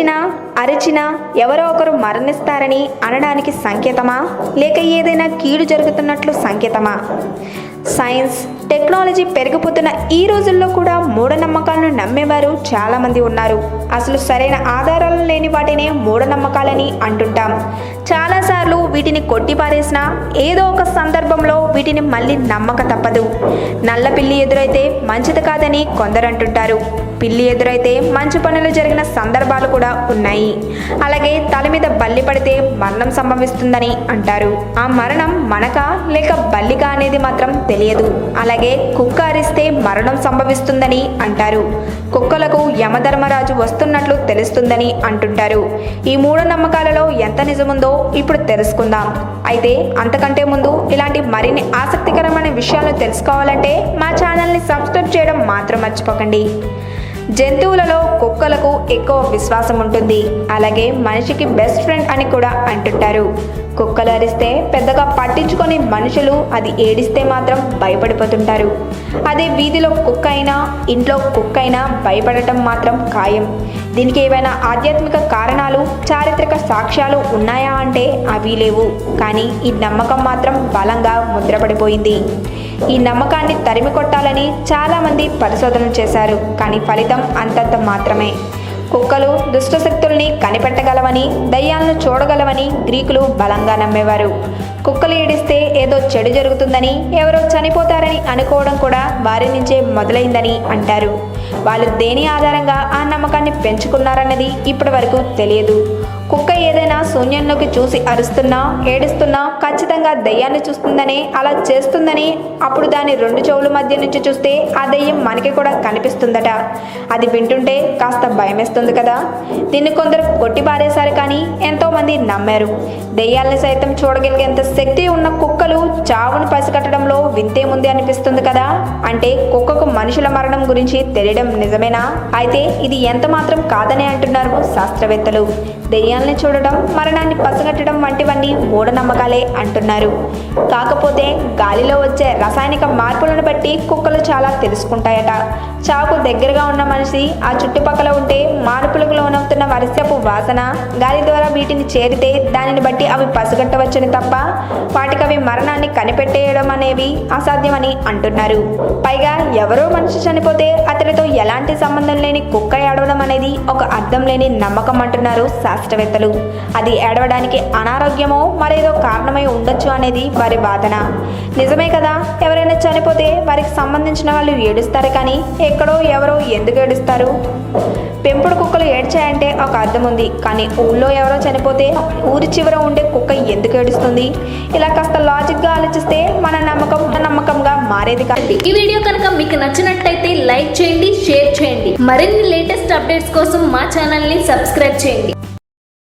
ఏడ్చినా అరిచినా ఎవరో ఒకరు మరణిస్తారని అనడానికి సంకేతమా, లేక ఏదైనా కీడు జరుగుతున్నట్లు సంకేతమా? సైన్స్ టెక్నాలజీ పెరిగిపోతున్న ఈ రోజుల్లో కూడా మూఢనమ్మకాలను నమ్మేవారు చాలామంది ఉన్నారు. అసలు సరైన ఆధారాలు లేని వాటినే మూఢనమ్మకాలని అంటుంటాం. చాలాసార్లు వీటిని కొట్టిపారేసినా ఏదో ఒక సందర్భంలో వీటిని మళ్ళీ నమ్మక తప్పదు. నల్ల పిల్లి ఎదురైతే మంచిది కాదని కొందరు అంటుంటారు. పిల్లి ఎదురైతే మంచి పనులు జరిగిన సందర్భాలు కూడా ఉన్నాయి. అలాగే తల మీద బల్లి పడితే మరణం సంభవిస్తుందని అంటారు. ఆ మరణం మనకా లేక బల్లికా అనేది మాత్రం తెలియదు. అలాగే కుక్క అరిస్తే మరణం సంభవిస్తుందని అంటారు. కుక్కలకు యమధర్మరాజు వస్తున్నట్లు తెలుస్తుందని అంటుంటారు. ఈ మూఢనమ్మకాలలో ఎంత నిజముందో ఇప్పుడు తెలుసుకుందాం. అయితే అంతకంటే ముందు ఇలాంటి మరిన్ని ఆసక్తికరమైన విషయాలను తెలుసుకోవాలంటే మా ఛానల్ని సబ్స్క్రైబ్ చేయడం మాత్రం మర్చిపోకండి. జంతువులలో కుక్కలకు ఎక్కువ విశ్వాసం ఉంటుంది. అలాగే మనిషికి బెస్ట్ ఫ్రెండ్ అని కూడా అంటుంటారు. కుక్కలు అరిస్తే పెద్దగా పట్టించుకొని మనుషులు అది ఏడిస్తే మాత్రం భయపడిపోతుంటారు. అదే వీధిలో కుక్క అయినా ఇంట్లో కుక్క అయినా భయపడటం మాత్రం ఖాయం. దీనికి ఏవైనా ఆధ్యాత్మిక కారణాలు, చారిత్రక సాక్ష్యాలు ఉన్నాయా అంటే అవి లేవు. కానీ ఈ నమ్మకం మాత్రం బలంగా ముద్రపడిపోయింది. ఈ నమ్మకాన్ని తరిమి కొట్టాలని చాలామంది పరిశోధనలు చేశారు. కానీ ఫలితం అంతంత మాత్రమే. కుక్కలు దుష్టశక్తుల్ని కనిపెట్టగలవని, దయ్యాలను చూడగలవని గ్రీకులు బలంగా నమ్మేవారు. కుక్కలు ఏడిస్తే ఏదో చెడు జరుగుతుందని, ఎవరో చనిపోతారని అనుకోవడం కూడా వారి నుంచే మొదలైందని అంటారు. వాళ్ళు దేని ఆధారంగా ఆ నమ్మకాన్ని పెంచుకున్నారన్నది ఇప్పటి వరకు తెలియదు. కుక్క ఏదైనా శూన్యంలోకి చూసి అరుస్తున్నా, ఏడుస్తున్నా ఖచ్చితంగా దయ్యాన్ని చూస్తుందని, అలా చేస్తుందని, అప్పుడు దాని రెండు చెవుల మధ్య నుంచి చూస్తే ఆ దయ్యం మనకి కూడా కనిపిస్తుందట. అది వింటుంటే కాస్త భయమేస్తుంది కదా. దీన్ని కొందరు కొట్టిపారేశారు, కానీ ఎంతోమంది నమ్మారు. దయ్యాల్ని సైతం చూడగలిగేంత శక్తి ఉన్న కుక్కలు చావును పసిగట్టడంలో వింతేముంది అనిపిస్తుంది కదా. అంటే కుక్కకు మనుషుల మరణం గురించి తెలియడం నిజమేనా? అయితే ఇది ఎంత మాత్రం కాదని అంటున్నారు శాస్త్రవేత్తలు. దెయ్యాల్ని చూడటం, మరణాన్ని పసిగట్టడం వంటివన్నీ మూఢనమ్మకాలే అంటున్నారు. కాకపోతే గాలిలో వచ్చే రసాయనిక మార్పులను బట్టి కుక్కలు చాలా తెలుసుకుంటాయట. చావుకు దగ్గరగా ఉన్న మనిషి ఆ చుట్టుపక్కల ఉంటే మార్పులకు లోనవుతున్న వర్షపు వాసన, గాలి ద్వారా వీటిని చేరితే దానిని బట్టి అవి పసిగట్టవచ్చుని తప్ప వాటికి అవి మరణాన్ని కనిపెట్టేయడం అనేవి అసాధ్యమని అంటున్నారు. పైగా ఎవరో మనిషి చనిపోతే అతడితో ఎలాంటి సంబంధం లేని కుక్క ఏడవడం అనేది ఒక అర్థం లేని నమ్మకం అంటున్నారు శాస్త్రవేత్తలు. అది ఏడవడానికి అనారోగ్యమో మరేదో కారణమై ఉండొచ్చు అనేది వారి వాదన. నిజమే కదా, ఎవరైనా చనిపోతే వారికి సంబంధించిన వాళ్ళు ఏడుస్తారు, కానీ ఎక్కడో ఎవరో ఎందుకు ఏడుస్తారు? పెంపుడు కుక్కలు ఏడ్చాయంటే ఒక అర్థం ఉంది, కానీ ఊళ్ళో ఎవరో చనిపోతే ఊరి చివర ఉండే కుక్క ఎందుకు ఏడుస్తుంది? ఇలా కాస్త లాజిక్గా ఆలోచిస్తే మన నమ్మకంగా మారేది కాదు. ఈ వీడియో కనుక మీకు నచ్చినట్టయితే లైక్ చేయండి, షేర్ చేయండి. మరిన్ని లేటెస్ట్ అప్డేట్స్ కోసం మా ఛానల్ని సబ్స్క్రైబ్ చేయండి.